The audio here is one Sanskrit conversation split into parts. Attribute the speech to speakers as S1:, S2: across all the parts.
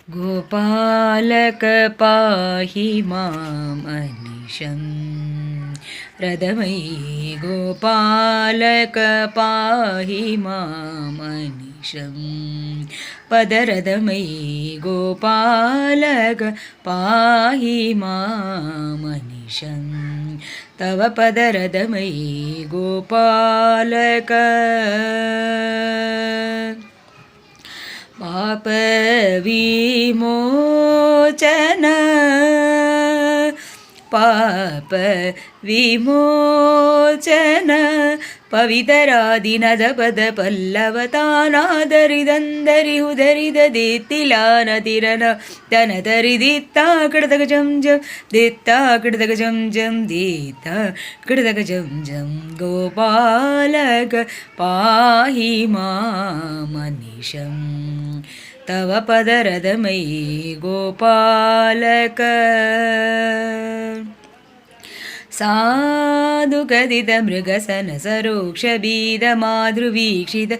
S1: गोपालक पाहि मामनिशं रदमयी गोपालक पाहि मामनिशं पदरदमयी गोपालक पाहि मामनिशं तव पदरदमयी गोपालक पाप विमोचन पाप विमोचन पवितरादिनद पद पल्लवतानादरिदन्दरि उदरिद दित्तिलानतिरन तनदरिदित्ता कृतक जं जं दित्ता कृतक जं जं दित्ता कृतक जं जं गोपालक पाहि मामनिशं तव पदरदमयी गोपालक साधुकथित मृगसन सरोक्षबीद माधुवीक्षित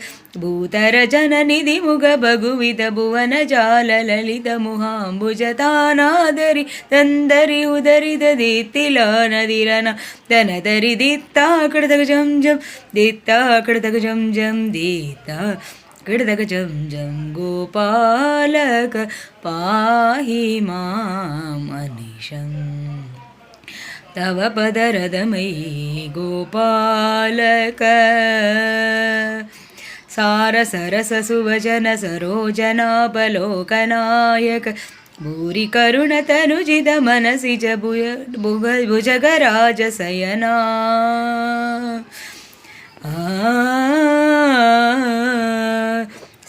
S1: भूतरजननिधि मुख भगुवित भुवन जाल ललित मुहाम्बुजतानादरि तन्दरि उदरिद दित्तिलानदिरन तनदरि दित्ता कृतक जं जं दित्ता कृतक जं जं दित्ता कृतक जं जं गोपालक पाहि मामनिशं तव पदरदमयी गोपालक सारसरस सुवचन सरोजनापलोकनायक भूरि करुणतनुजिद मनसि च भुजगराजशयना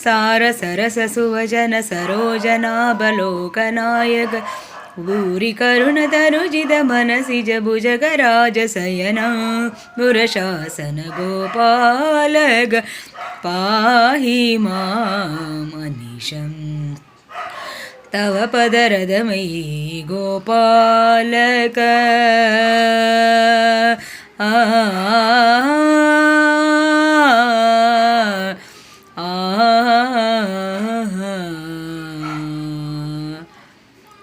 S1: सारसरस सुवचन सरोजनापलोकनायक भूरि करुणतनुजिद मनसि च भुजगराजशयना पुरशासन गोपालक पाहि मामनिशं तव पदरदमयी गोपालक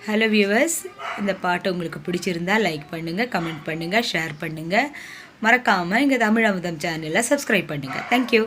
S1: ஹலோ வியூவர்ஸ், இந்த பாட்டு உங்களுக்கு பிடிச்சிருந்தா லைக் பண்ணுங்கள், கமெண்ட் பண்ணுங்கள், ஷேர் பண்ணுங்கள். மறக்காமல் எங்கள் தமிழ் அமுதம் சேனலை சப்ஸ்கிரைப் பண்ணுங்கள். தேங்க்யூ.